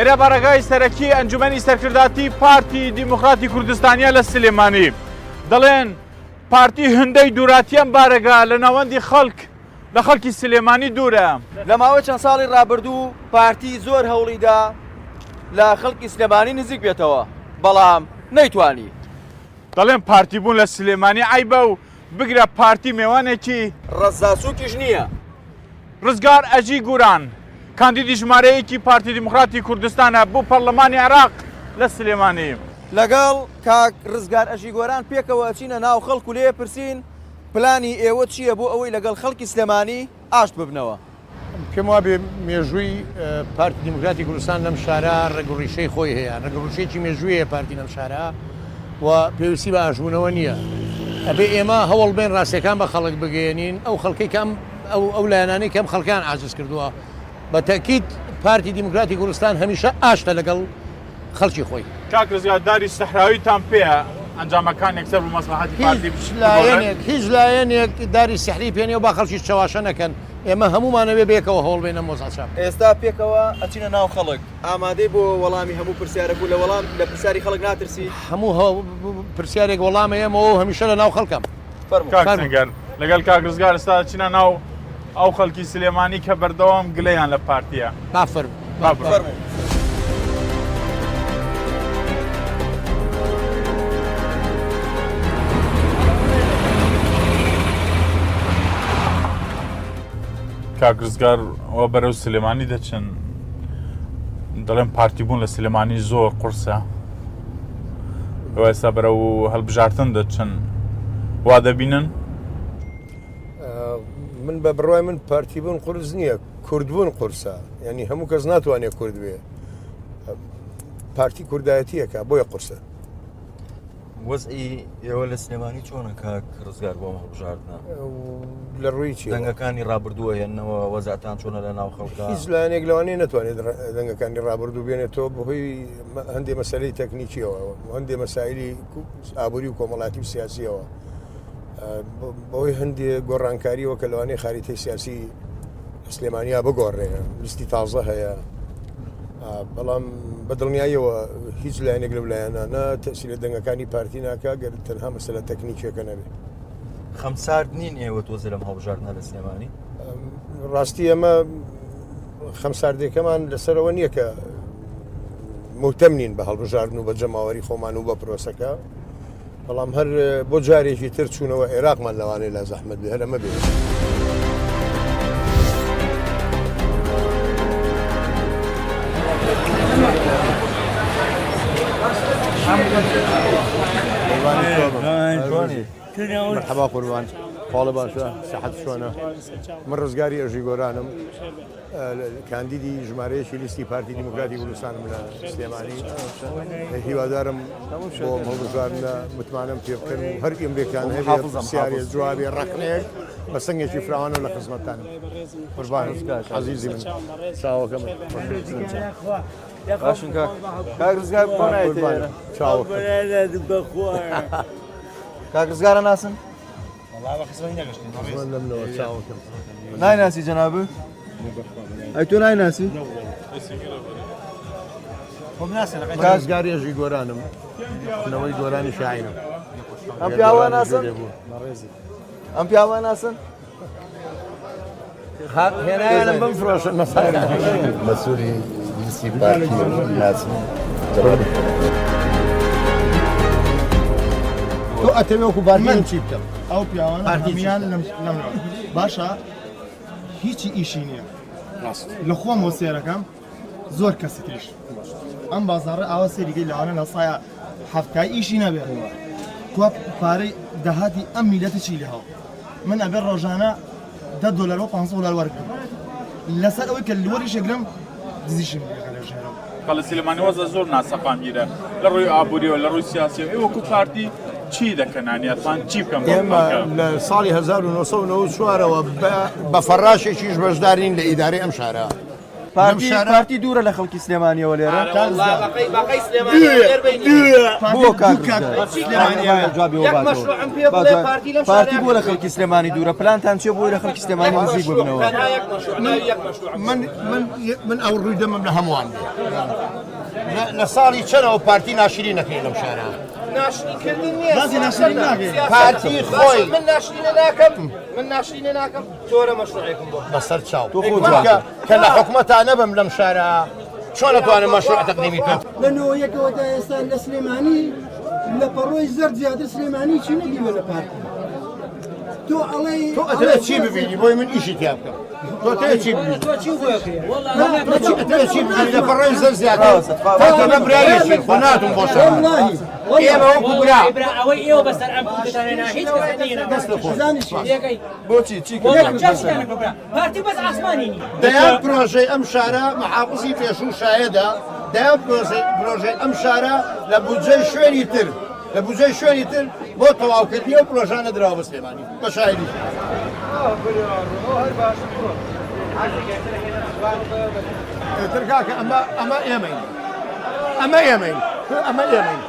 ئێرە بەڕێگای سەرەکی ئەنجومەنی سەرکرداتی پارتی دیموکراتی کوردستانیە لە سلێمانی دەڵێن پارتی هەندەی دووراتیان بارەگا لە ناوەندی لە خەڵکی سلێمانی دوورە. لە ماوەی چەند ساڵی ڕابردوو پارتی زۆر هەوڵیدا لە خەڵکی سلێمانی نزیک بێتەوە، بەڵام نەیتوانی. دەڵێن پارتی بوون لە سلێمانی عیبە و بگرە پارتی میوانێکی ڕەزاسووکیش نییە. ڕزگار ئەژی گوران کاندیدی ژمارەیەکی پارتی دیموکراتی کوردستانە بۆ پەرلەمانی عێراق لە سلێمانی. لەگەڵ کاک ڕزگار ئەژی گۆران پێکەوە چینە ناو خەڵک و لێ پرسین پلانی ئێوە چییە بۆ ئەوەی لەگەڵ خەڵکی سلێمانی ئاشت ببنەوە. پێم وا بێ مێژووی پارتی دیموکراتی کوردستان لەم شارە ڕێگەڕیشەی خۆی هەیە، ڕێگەڕیشەیەکی مێژوویە پارتی لەم شارە و پێویستی بە ئاشبوونەوە نییە. ئەبێ ئێمە هەوڵ بێن ڕاستیەکان بە خەڵک بگەێنین ئەو خەڵکی کەم ئەو لایەنانەی کەم خەڵکان عاجز کردووە. بە تەکید پارتی دیموکراتی کوردستان هەمیشە ئاشتە لەگەڵ خەڵکی خۆی. کاک ڕزگار داری سەحراویتان پێیە ئەنجامەکان یەکسەر بۆ مەسلحەتی پارتی هیچ لایەنێک داری سەحری پێنێ و با خەڵکی چاواشە نەکەن. ئێمە هەمومانەوێ بێکەوە هەوڵ بێنە مۆزاچە. ئێستا پێکەوە ئەچینە ناو خەڵک ئامادەی بۆ وەڵامی هەموو پرسیارە بوو لە پرسیاری خەڵک ناترسی. هەموو پرسیارێک وەڵامە ئێمەوە هەمیشە لە ناو خەڵکەم. لەگەڵ کاک ڕزگار ئێستا چینە ناو ئەو خەڵکی سلێمانی کە بەردەوام گلەیان لە پارتیە. بافەرموو. کاک ڕزگار ئەوە بەرەو سلێمانی دەچن دەڵێن پارتی بوون لە سلێمانی زۆر قورسە ئەوە ئێستا بەرەو هەڵبژارتن دەچن وا دەبینن. من بە بڕای من پارتی بوون قورس نییە، کوردبوون قورسە، یعنی هەموو کەس ناتوانێت کورد بێ. پارتی کوردایەتیەکە بۆیە قورسە. وەزئی ئێوە لە سلێمانی چۆنە کاک ڕزگار بۆ هەڵبژاردنە لە ڕووی چی دەنگەکانی ڕابردووە هێننەوە وەزاتان چۆنە لە ناو خەڵکە؟ هیچ لایەنێک لەوانەیە ناتوانێت دەنگەکانی ڕابردوو بێنێتەوە بەهۆی هەندێک مەسەلەی تەکنیکیەوە، هەندێک مەسایلی ئابووری و کۆمەڵاتی و سیاسیەوە، بەهۆی هەندێک گۆڕانکاریەوە کە لەوانەیە خاریتەی سیاسی سلێمانیا بگۆڕێنە، لیستی تازە هەیە. بەڵام بەدڵنیاییەوە هیچ لایەنێک لەو لایەنانە تەسیرە دەنگەکانی پارتی ناکا گەر تەنها مەسەلە تەکنیکیەکە نەبێت. خەمسارد نین ئێوە تۆزە لەم هەڵبژاردنە لە سلێمانی؟ ڕاستی ئەمە خەمساردێکەمان لەسەرەوە نییە کە مهتەم نین بە هەڵبژاردن و بە جەماوەری خۆمان و بە پرۆسەکە، بەڵام هەر بۆ جارێکی تر چوونەوە عێراقمان لەوانەیە لە زەحمەت بێ هەر ئەمە بێت. مرحبا قوربان، حاڵە باشە، سەحەت چۆنە؟ من ڕزگاری ئەژی گۆرانم، کاندیدی ژمارەیەکی لیستی پارتی دیموکراتی کوردستانم لە سلێمانی. هیوادارم بۆ هەڵبژاردنە متمانەم پێ بکەن و هەر ئیمرێکیان هەبێ پرسیارێ جوابێ ڕەقنێک بە سنگێکی فراوانە لە خزمەتتانم. قوربان عەزیزی من، چاوەکەم باشن کاک ڕزگار بۆ نایەت چاوەکە کاک ڕزگارە ناسن؟ نایناسی جەنابە؟ ئەی تۆ نایناسی؟ ڕزگاری ئەژی گۆرانم، نەوەی گۆرانی شاعیرم. ئەم پیاوە ناسن؟ ئەم پیاوە ناسن؟ هێنایانم بم فرۆشن مەسایل مەسئولی لیستی پارتی ناسم. تۆ ئەتەوێ وەکو بارگەم چی بکەم؟ ئەو پیاوانە هەمیان لەمەوە باشە هیچی ئیشی نییە لە خۆم بۆ سێرەکەم زۆر کەسی تریش ئەم بازاڕە ئاوە سێریگەی لەوانە لەسایە هەفتای ئیشی نەبێت تو پارەی داهاتی ئەم میلەتی چی لێ هەڵ من ئەبێ ڕۆژانە $10 و $5 وەرگرم لەسەر ئەوەی کە لوەریشەگرم دزیشم لە ژێرەوە. لە سلێمانی وەزە زۆر ناسەقامگیرە لە ڕووی ئابووریەوە لە ڕووی سیاسیەوە. ئێوەکو پارتی چی دەکەنانیەتان چی بکەم؟ ئێمە لە ساڵی 1994ەوە بە فەراشێکیش بەشدارین لە ئیدارەی ئەم شارە. پارتی دوورە لە خەڵکی سلێمانیەوە لێرە باقی سلێمانی بۆ پارتی بۆ لە خەڵکی سلێمانی دوورە پلانتان چێ بۆی لە خەڵکی سلێمانی نزیک ببنەوە من ئەو ڕووی دەمم لە هەمووان لە ساڵی چەنەوە پارتی ناشری نەکەی لەم شارە پارتی خۆی من ناشرینە ناکەم تۆرە مەشروعێکم بۆ بەسەر چاو کە لە حکومەتان نەبم لەم شارە چۆن ئەتوانم مەشروع تەقدیمی بکەم لەنەوە یەکەوەدا ئێستا لە سلێمانی لە پەڕۆی زەرد زیاتر سلێمانی چی نەبیوە لە پارتی تۆ ئەڵێ تۆ ئەتەوێت چی ببینی بۆی من ئیشی تیا بکەم تۆ ئەتەوێت چی ببینی ئەتەوێت چی ببینی لە پەڕۆی زەرد زیاتر تۆ نەبرایەکی خۆ ناتون بۆ شەڕ ئێمە وەکو برا ئەوەی ئێوە بەسەر ئەم کوردستانێنە هیچ بۆچی چی پارتی بەس ئاسمانی نی دەیان پرۆژەی ئەم شارە مەحافزی پێشوو شایەدا دەیان پرۆژەی ئەم شارە لە بودجەی شوێنی تر لە بودجەی شوێنی تر بۆ تەواوکردنی ئەو پرۆژانە درراوە بە سلێمانی بە شایری ترکاکە ئەمە ئێمەین ئەمە ئێمەین ئەمە ئێمەین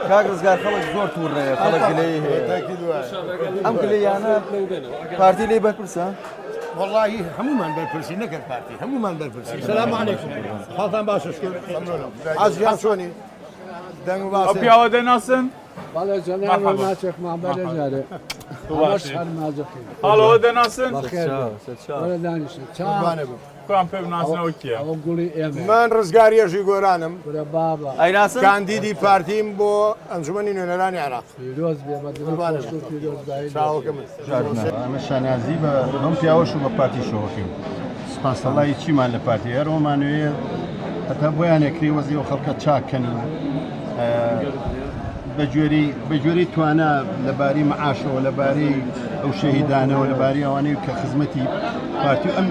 کاک ڕزگار خەڵک زۆر تووڕێ خەڵک گلەی هەیە ئەم گلەیانە پارتی لێ بەرپرسە والله هەمومان بەرپرسی نەکرد پارتی هەمومان بەرپرسی سلام علیکم خاڵتان باشە شکر ئازیان چۆنی دەنگ و ئەو باسێ پیاوە دەناسن والله جناب ما شيخ محمد جاري أشهر ما زكي هەڵەوە دەناسن ولا دانش کوان پێ بناسنەوە کیە أو قولي إيمن من ڕزگاریەژی گۆرانم ولا بابا ئەیناسن کاندیدی پارتیم بۆ ئەنجومەنی نوێنەرانی عێراق فيروز بيبدل فيروز بعيد ئەمە شانازی بە ئەم پیاوەش و بە پارتی شەوەکەین سپاسەڵی چیمان لە پارتی هەرۆمانوێت هەتا بۆیان یەکری وەزی و خەڵکە چاکەنین بەگوێری توانە لەباری مەعاشەوە لەبارەی ئەو شەهیدانەوە لەباری ئەوانەی کە خزمەتی پارتی ئەم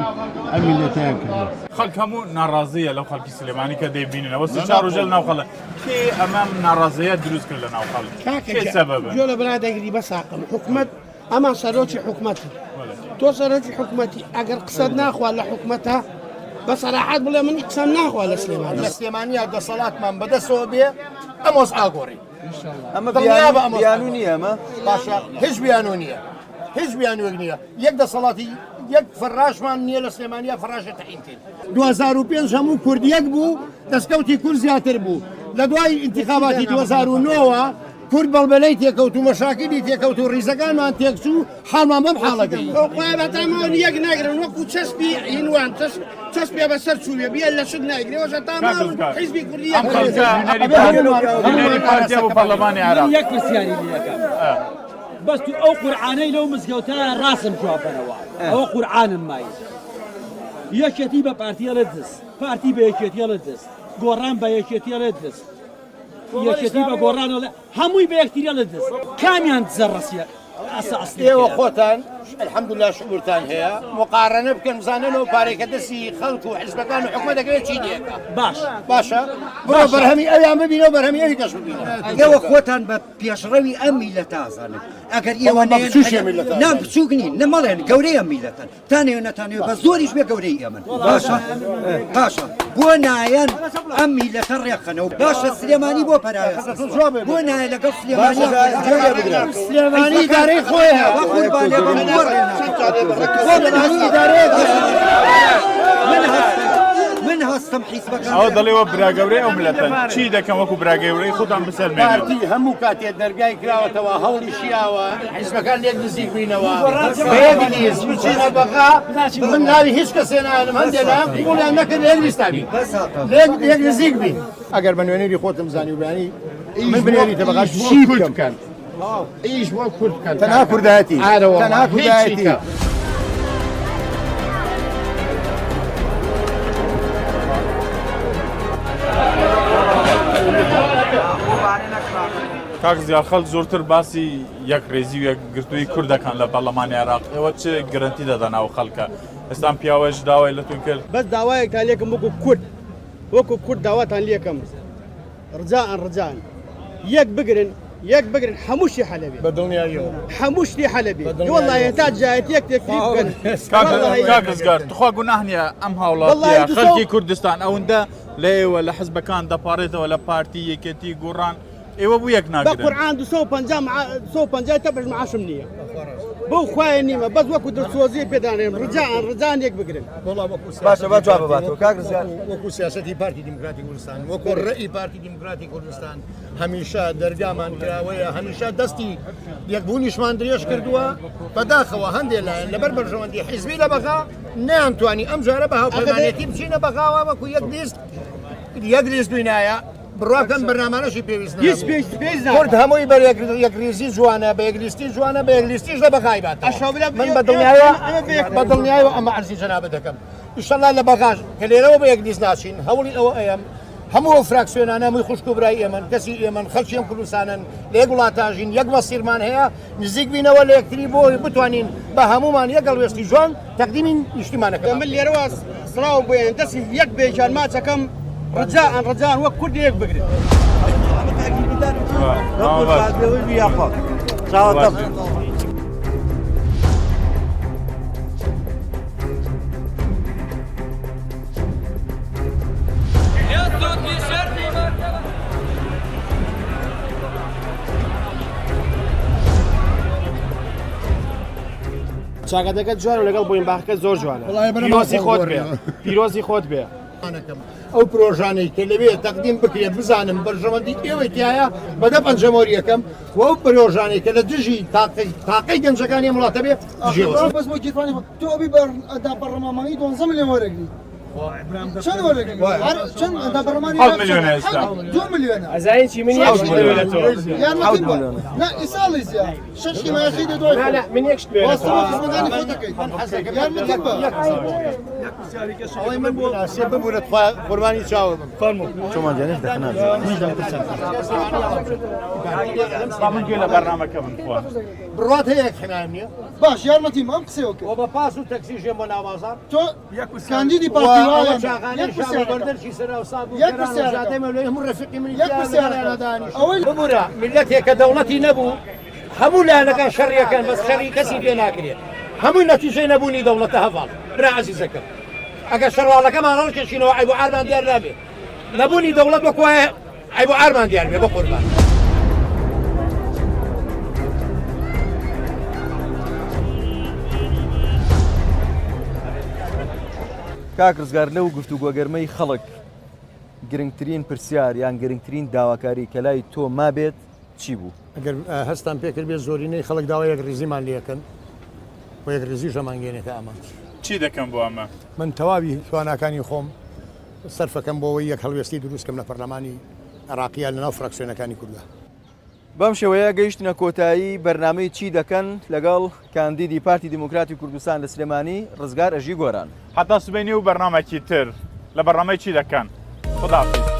میلەتیان کردن خەڵک هەموو ناڕازیە لەو خەڵکی سلێمانی کە دەیبیننەوە سێ چار ڕۆژە لە ناو خەڵک کێ ئەمەم ناڕازەیە دروست کرد لە ناو خەڵک کێ سەبەبە جۆ لە برادەگری بەساقم حکومەت ئەمان سەرۆکی حکومەتی تۆ سەرۆکی حکومەتی ئەگەر قسەت ناخوا لە حکومەتە بەسەراحەت بڵێ من قسەم ناخوا لە سلێمانی لە سلێمانیا دەسەڵاتمان بەدەستەوە بێ ئەمۆز ئاگۆڕی ئەمە بیانوو نییە ئەمە باشە هیچ بیانوە نییە هیچ بیانوێک نییە یەک دەسەڵاتی یەک فڕاشمان نییە لە سلێمانیا فڕاشە تەعینکرد 2005 هەموو کوردیەک بوو دەستکەوتی کورد زیاتر بوو لە دوای ئینتیخاباتی 2009ەوە کورد بەڵبەلەی تێکەوت و مەشاکلی تێکەوت و ڕیزەکانمان تێکچوو حاڵمان بەم حاڵەکەی بەتامەوە یەک ناگرن وەکو چەسپی هینوان چەسپێ بەسەر چوویە بیە لە شت ناگرێەوەشە تاماون حیزبی کوردی ئەم خەڵکە هینەری پارتیا بۆ پەرلەمانی عێراق یەک پرسیاری لەکەم بەس تو ئەو قورعانەی لەو مزگەوتانە ڕاستم جوابەرەوە ئەوە قورعانم مای یەکێتی بە پارتیە لە دەست پارتی بە یەکێتیە لە دەست گۆڕان بە یەکێتیە لە دەست یەکێتی بە گۆڕانەوە هەمووی بە یەکتیرە لە دەست کامیان دزەڕەسیە ئێوە خۆتان الحەمدوللا شعورتان هەیە مقارنە بکەن بزاننەوە پارێکە دەستی خەڵک و حیزبەکان و حکومەت دەکرێت چی دیەکە باش باشە بڕۆ بەرهەمی ئەویان ببینەوە بەرهەمی ئەوی کەش ببینە ئێوە خۆتان بە پێشڕەوی ئەم میلەتە ئازانن ئەگەر ئێوە نام بچووک نین نەمەڵێن گەورەی ئەم میلەتن تانێ نەتانێ بە زۆریش بێ گەورەی ئێمن باشە باشە بۆ نایەن ئەم میلەتە ڕێقەنەوە باشە سلێمانی بۆ پەرایە بۆ نایە لەگەڵ سلێمانی دارەی خۆیە قوربانێ بەم من هەستم حیزبەکان ئەو دەڵێەوە براگەورەی ئەو ملەتەن چی دەکەم وەکو براگەورەی خۆتان بسەلمێنن پارتی هەموو کاتێک دەرگای کراوەتەوە هەوڵی شیاوە حیزبەکان لێک نزیک بووینەوە بە یەک لیست بچینە بەقا من ناوی هیچ کەسێ نانم هەندێکیان قوڵیان نەکرد لێک لیستابی لێک نزیک بین ئەگەر بە نوێنەری خۆتم زانی و بیانی من بنێریتە بەقا چی بکەم ئیش بۆ کورد بکەن تەنها کوردایەتی تەنها کوردایەتی کاک زیاد خەڵک زۆرتر باسی یەک ڕێزی و یەکگرتووی کوردەکان لە پەرلەمانی عێراق ئێوە چ گرنتی دەدەن ئەو خەڵکە ئێستا پیاوەش داوای لەتون کرد بەس داوایەکتان لێکم وەکو کورد داواتان لێکم ڕجان یەک بگرن يك بقرن حموشي حلبي بەدڵنیاییەوە حموشتي حلبي والله انت جايت يك تكريب کاک ڕزگار تخوا گوناح نییە ئەم هاوڵاتیە خەڵکی کوردستان ئەوەندە لە ئێوە لە حزبەکان دەپارێتەوە لە پارتی یەکێتی گوڕان ئێوە بوو یەک ناگرن بقرعان 250 تبرج معاش منية بو خوای نیمە بەس وەکو دەسۆزی پێدانێن ڕجان یەک بگرن باشە با جواب بباتەوە کاک ڕزگار وەکو سیاسەتی پارتی دیموکراتی کوردستان وەکو ڕێی پارتی دیموکراتی کوردستان هەمیشە دەرگامان کراوەیە هەمیشە دەستی یەکبوونیشمان درێژ کردووە بەداخەوە هەندێک لایەن لەبەر بەرژەوەندی حیزبی لە بەغا نەیانتوانی ئەم جارە بە هاوپەیمانێتی بچینە بەغاوە وەکو یەک لیست دوینایە بڕاکەن بەرنامانەشی پێویست کورد هەمووی بەر یەکریزی جوانە بە یەکلیستی جوانە بە یەکلیستیش لە بەغای باتەوە من بەدڵنیایەوە ئەمە عەرزی جەنابەت دەکەم ئینشەڵا لە بەغاش کە لێرەوە بە یەکلیست ناچین هەوڵی ئەوە ئەیەم هەموو فراکسیۆنانە هەمووی خوشک و برای ئێمن کەسی ئێمن خەڵکی ئەم کوردستانن لە یەک وڵاتاژین یەک مەسیرمان هەیە نزیک بینەوە لە یەکتری بۆ بتوانین بە هەمومان یەکەڵ وێستی جوان تەقدیمی نیشتیمانەکە من لێرەوە سڵاو بۆیان دەستی یەک بێژان ماچەکەم ڕجان وەک کوردی یەک بگرن چاکەتەکەت جوان و لەگەڵ بۆین باخەکە زۆر جوانە پیرۆزی خۆت بێ ئەو پرۆژانەی کە لەوێ تەقدیم بکرێت بزانم بەرژەوەندی ئێوەی تایە بەدە پەنجەمۆری یەکەم و ئەو پرۆژانەی کە لە دژی تاقەی گەنجەکانی وڵاتە بێ بەس بۆ گیرفانی تۆ ئەبی ئەدا بەڕەمامانی 12 میلیۆن وەرەگری چەند وەرەگری چەند ئەدا بەڕەمانی 2 میلیۆنە ئەزانیی من یەک یارمەتی بۆ نا ئیساڵی زیاد 6 حیمایەتی دەدۆی من یەکشت بێ خزمەکانی خۆ دەکەیت یارمەتی بە ئەوەی من بۆ ناسیە ببوورە قوربانی چاوە بم فەرموو چۆمان جانش دەخنات من گوێ لە بەرنامەکە بنخوا بڕات هەیە حمایم نییە باش یارمەتی ئەم قسەیەوە و بە پاس و تەکسیژێن بۆ ناوازان تۆ کاندیدی پارتی ببوورە میلەتێکە دەوڵەتی نەبوو هەموو لایەنەکان شەڕیەکەن بەس شەڕی کەسی پێ ناکرێت هەمووی نەتیجەی نەبوونی دەوڵەتە هەڤاڵ برا عەزیزەکەم ئەگەر شەڕواڵەکەمان هەڵکێشینەوە عیب و عارمان دیار نابێت نەبوونی دەوڵەت وەکوایە عیب و عارمان دیار بێ بە قوربان کاک ڕزگار لەو گفتوگۆگەرمەی خەڵک گرنگترین پرسیار یان گرنگترین داواکاری کە لای تۆ مابێت چی بوو؟ ئەگەر هەستان پێکرد بێت زۆرینەی خەڵک داوا یەک ڕێزیمان لێکن و یەک ڕێزی ژەمانگەێنێتە ئەمە چی دەکەم بۆ ئەمە؟ من تەواوی تواناکانی خۆم سەرفەکەم بۆەوەی یەک هەڵوێستی دروستکەم لە پەرلەمانی عراقیە لەناو فراکسیۆنەکانی کوردە بەم شێوەیە گەیشتنە کۆتایی بەرنامەی چی دەکەن لەگەڵ کاندیدی پارتی دیموکراتی کوردستان لە سلێمانی ڕزگار ئەژی گۆران حتا سبەینی و بەرنامێکی تر لە بەرنامەی چی دەکەن خداحافیز